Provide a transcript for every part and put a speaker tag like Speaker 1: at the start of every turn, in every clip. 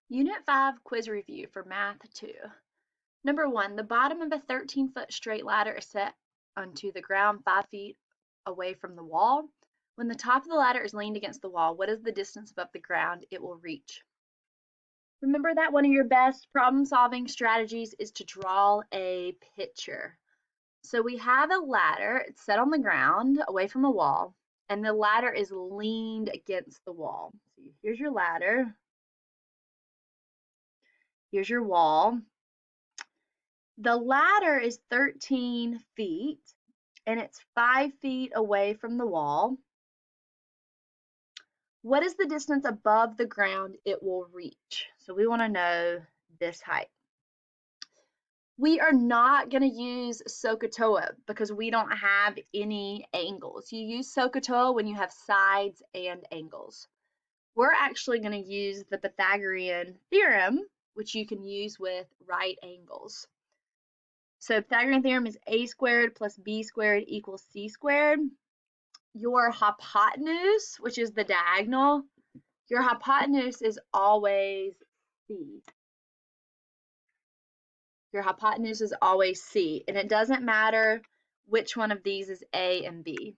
Speaker 1: Unit 5 quiz review for Math 2. Number 1, the bottom of a 13-foot straight ladder is set onto the ground 5 feet away from the wall. When the top of the ladder is leaned against the wall, what is the distance above the ground it will reach? Remember that one of your best problem-solving strategies is to draw a picture. So we have a ladder, it's set on the ground away from a wall, and the ladder is leaned against the wall. So here's your ladder. Here's your wall. The ladder is 13 feet and it's 5 feet away from the wall. What is the distance above the ground it will reach? So we want to know this height. We are not going to use SOHCAHTOA because we don't have any angles. You use SOHCAHTOA when you have sides and angles. We're actually going to use the Pythagorean theorem, which you can use with right angles. So Pythagorean theorem is a squared plus b squared equals c squared. Your hypotenuse, which is the diagonal, your hypotenuse is always c. Your hypotenuse is always c, and it doesn't matter which one of these is a and b.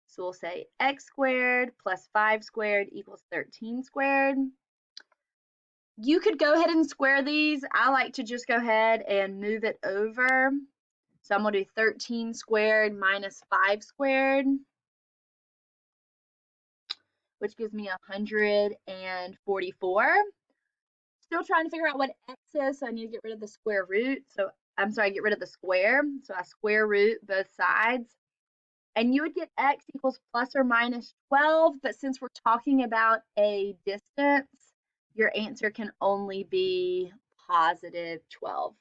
Speaker 1: So we'll say x squared plus 5 squared equals 13 squared. You could go ahead and square these. I like to just go ahead and move it over. So I'm going to do 13 squared minus 5 squared, which gives me 144. Still trying to figure out what x is, so I need to get rid of the square root. So I'm sorry, get rid of the square. So I square root both sides. And you would get x equals plus or minus 12, but since we're talking about a distance, your answer can only be positive 12.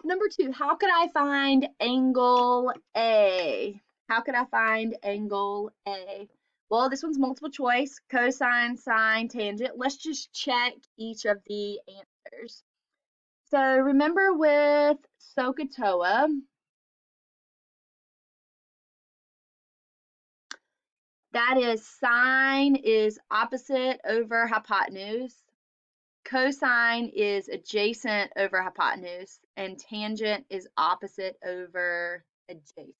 Speaker 1: Number 2, how could I find angle A? How could I find angle A? Well, this one's multiple choice, cosine, sine, tangent. Let's just check each of the answers. So remember with SOHCAHTOA, that is sine is opposite over hypotenuse, cosine is adjacent over hypotenuse, and tangent is opposite over adjacent.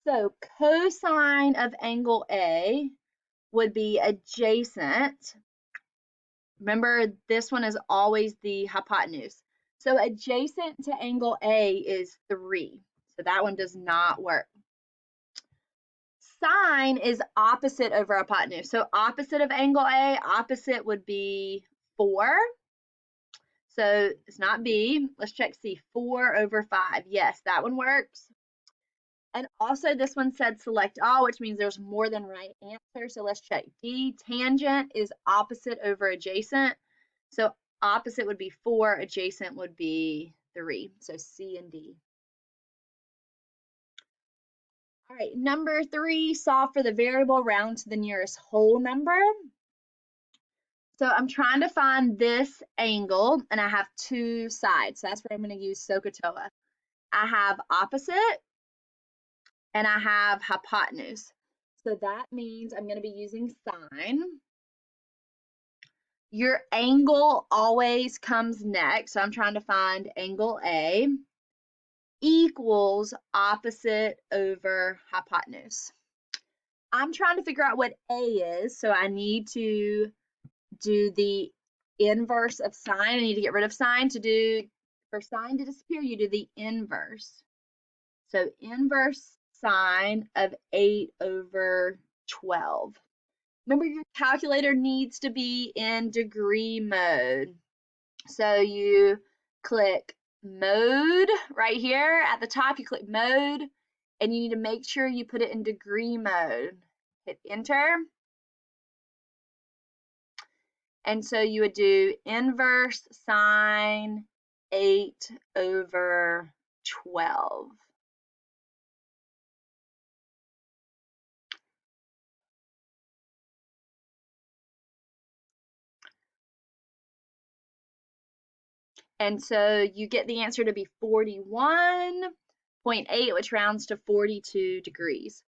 Speaker 1: So cosine of angle A would be adjacent. Remember, this one is always the hypotenuse. So adjacent to angle A is 3. So that one does not work. Sine is opposite over hypotenuse. So opposite of angle A, opposite would be 4. So it's not B. Let's check C. 4 over 5. Yes, that one works. And also this one said select all, which means there's more than right answer. So let's check D. Tangent is opposite over adjacent. So opposite would be 4, adjacent would be 3. So C and D. All right, number 3, solve for the variable round to the nearest whole number. So I'm trying to find this angle, and I have 2 sides. So that's where I'm going to use SOHCAHTOA. I have opposite, and I have hypotenuse. So that means I'm going to be using sine. Your angle always comes next. So I'm trying to find angle A equals opposite over hypotenuse. I'm trying to figure out what A is, so I need to do the inverse of sine. I need to get rid of sine. For sine to disappear, you do the inverse. So inverse sine of 8 over 12. Remember, your calculator needs to be in degree mode. So you click mode right here at the top, you click mode, and you need to make sure you put it in degree mode. Hit enter. And so you would do inverse sine 8 over 12. And so you get the answer to be 41.8, which rounds to 42 degrees.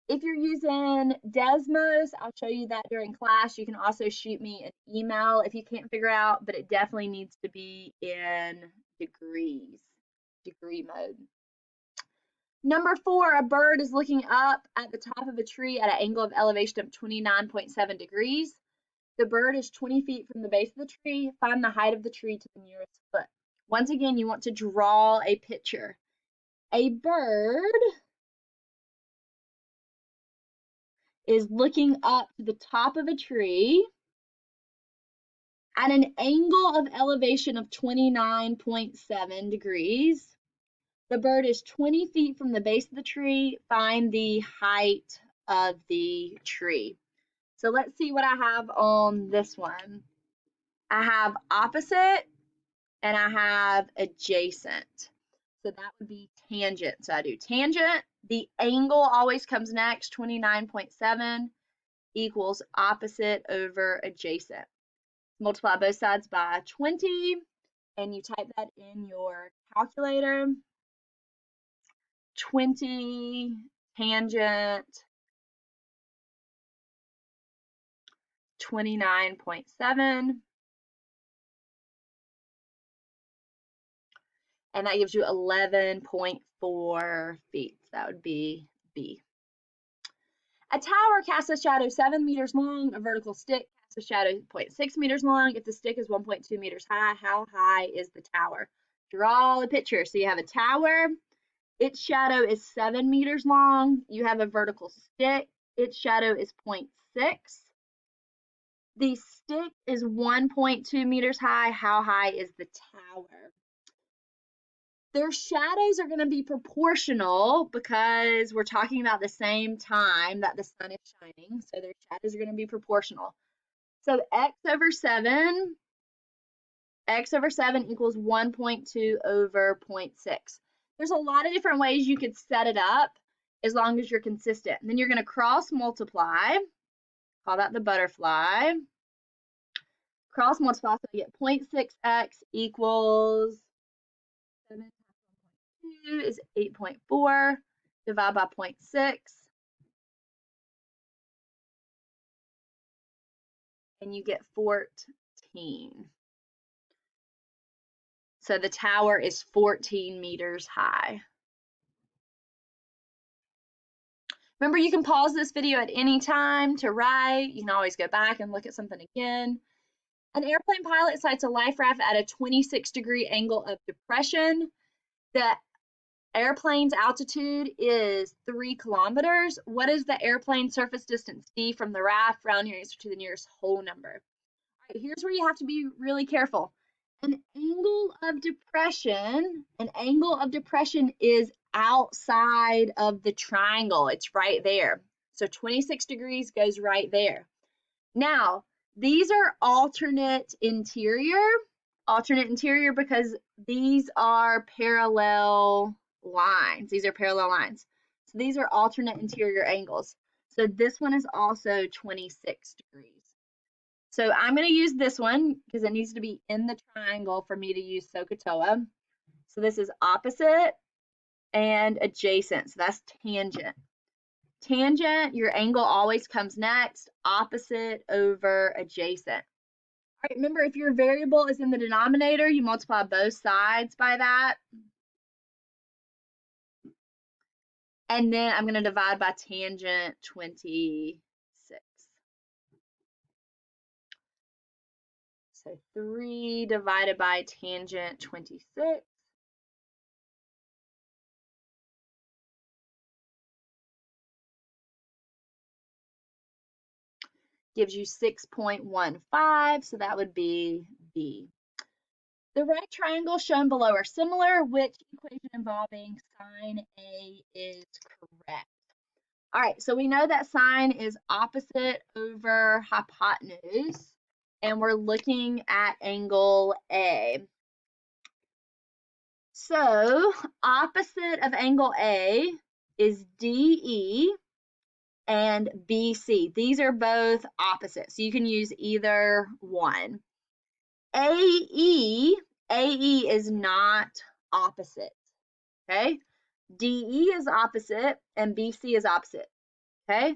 Speaker 1: If you're using Desmos, I'll show you that during class. You can also shoot me an email if you can't figure out, but it definitely needs to be in degree mode. Number 4, a bird is looking up at the top of a tree at an angle of elevation of 29.7 degrees. The bird is 20 feet from the base of the tree. Find the height of the tree to the nearest foot. Once again, you want to draw a picture. A bird is looking up to the top of a tree at an angle of elevation of 29.7 degrees. The bird is 20 feet from the base of the tree. Find the height of the tree. So let's see what I have on this one. I have opposite and I have adjacent. So that would be tangent. So I do tangent. The angle always comes next. 29.7 equals opposite over adjacent. Multiply both sides by 20 and you type that in your calculator. 20 tangent 29.7, and that gives you 11.4 feet. So that would be B. A tower casts a shadow 7 meters long. A vertical stick casts a shadow 0.6 meters long. If the stick is 1.2 meters high, how high is the tower? Draw the picture. So you have a tower. Its shadow is 7 meters long. You have a vertical stick. Its shadow is 0.6. The stick is 1.2 meters high. How high is the tower? Their shadows are going to be proportional because we're talking about the same time that the sun is shining. So their shadows are going to be proportional. So x over 7 equals 1.2 over 0.6. There's a lot of different ways you could set it up as long as you're consistent. And then you're going to cross multiply. Call that the butterfly. Cross multiply, so you get 0.6x equals 7 times 1.2 is 8.4. Divide by 0.6. And you get 14. So the tower is 14 meters high. Remember, you can pause this video at any time to write. You can always go back and look at something again. An airplane pilot sights a life raft at a 26-degree angle of depression. The airplane's altitude is 3 kilometers. What is the airplane surface distance D from the raft? Round your answer to the nearest whole number. All right, here's where you have to be really careful. An angle of depression is outside of the triangle. It's right there. So 26 degrees goes right there. Now, these are alternate interior because these are parallel lines. These are parallel lines. So these are alternate interior angles. So this one is also 26 degrees. So I'm going to use this one because it needs to be in the triangle for me to use SOHCAHTOA. So this is opposite and adjacent. So that's tangent. Tangent, your angle always comes next, opposite over adjacent. All right, remember, if your variable is in the denominator, you multiply both sides by that. And then I'm going to divide by tangent 26. So 3 divided by tangent 26. Gives you 6.15, so that would be B. The right triangles shown below are similar. Which equation involving sine A is correct? All right, so we know that sine is opposite over hypotenuse, and we're looking at angle A. So opposite of angle A is DE and BC. These are both opposite, so you can use either one. AE is not opposite, okay? DE is opposite and BC is opposite. Okay.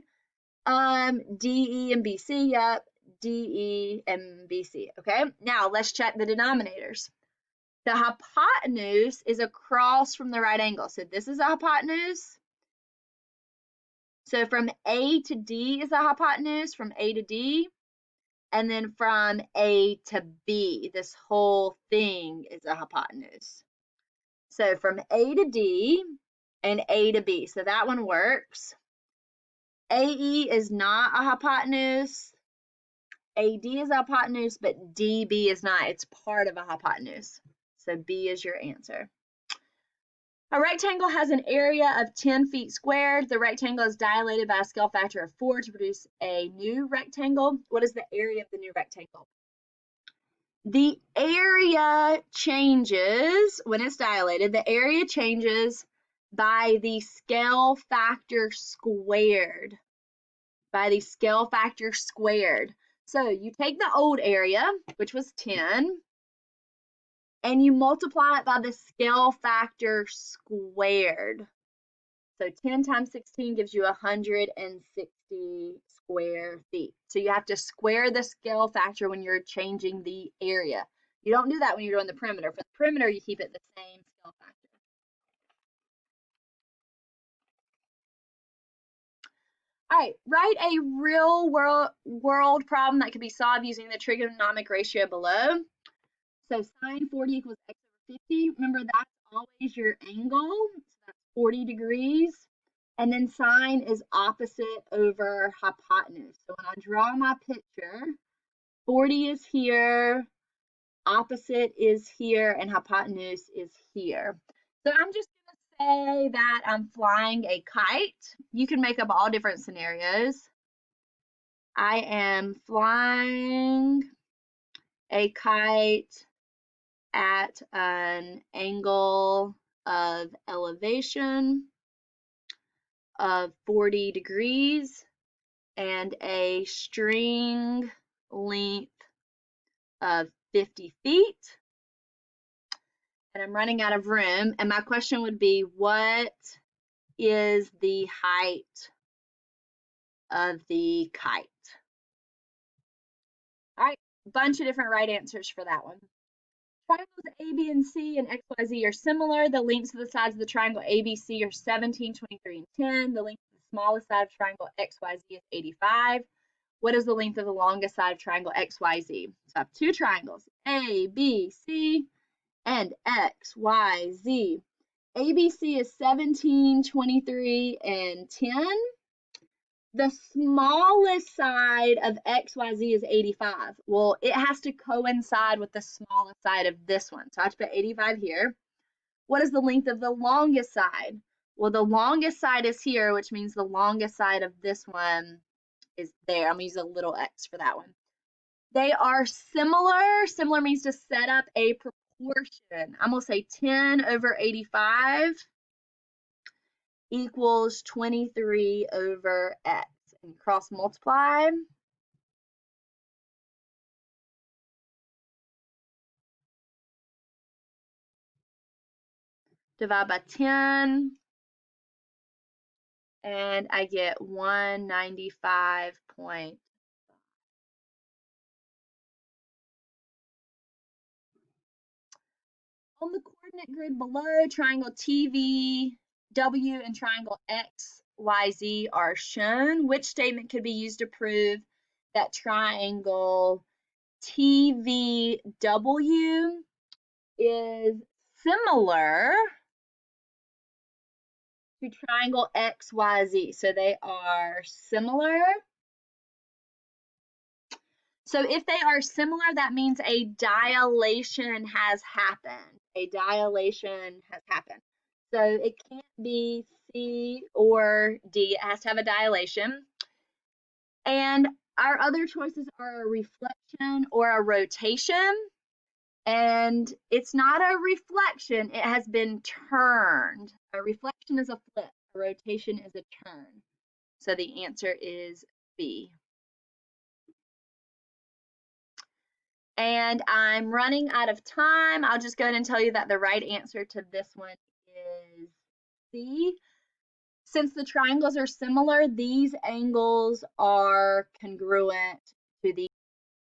Speaker 1: D, E, and B, C. Yep. D, E, and B, C. Okay. Now let's check the denominators. The hypotenuse is across from the right angle. So this is a hypotenuse. So from A to D is a hypotenuse, from A to D. And then from A to B, this whole thing is a hypotenuse. So from A to D and A to B. So that one works. AE is not a hypotenuse. AD is a hypotenuse, but DB is not. It's part of a hypotenuse. So B is your answer. A rectangle has an area of 10 feet squared. The rectangle is dilated by a scale factor of 4 to produce a new rectangle. What is the area of the new rectangle? The area changes when it's dilated. The area changes by the scale factor squared. By the scale factor squared. So you take the old area, which was 10, and you multiply it by the scale factor squared. So 10 times 16 gives you 160 square feet. So you have to square the scale factor when you're changing the area. You don't do that when you're doing the perimeter. For the perimeter, you keep it the same scale factor. All right, write a real world problem that can be solved using the trigonometric ratio below. So sine 40 equals x over 50. Remember, that's always your angle. So that's 40 degrees. And then sine is opposite over hypotenuse. So when I draw my picture, 40 is here, opposite is here, and hypotenuse is here. So I'm just going to say that I'm flying a kite. You can make up all different scenarios. I am flying a kite at an angle of elevation of 40 degrees and a string length of 50 feet. And I'm running out of room. And my question would be, what is the height of the kite? All right, bunch of different right answers for that one. Triangles A, B, and C and X, Y, Z are similar. The lengths of the sides of the triangle ABC are 17, 23, and 10. The length of the smallest side of triangle XYZ is 85. What is the length of the longest side of triangle XYZ? So I have two triangles, A, B, C, and X, Y, Z. ABC is 17, 23, and 10. The smallest side of XYZ is 85. Well, it has to coincide with the smallest side of this one. So I have to put 85 here. What is the length of the longest side? Well, the longest side is here, which means the longest side of this one is there. I'm going to use a little x for that one. They are similar. Similar means to set up a proportion. I'm going to say 10 over 85 equals 23 over x. And cross multiply. Divide by 10. And I get 195. On the coordinate grid below, triangle TVW and triangle XYZ are shown. Which statement could be used to prove that triangle TVW is similar to triangle XYZ? So they are similar. So if they are similar, that means a dilation has happened. A dilation has happened. So it can't be C or D. It has to have a dilation. And our other choices are a reflection or a rotation. And it's not a reflection. It has been turned. A reflection is a flip. A rotation is a turn. So the answer is B. And I'm running out of time. I'll just go ahead and tell you that the right answer to this one is C. Since the triangles are similar, these angles are congruent to the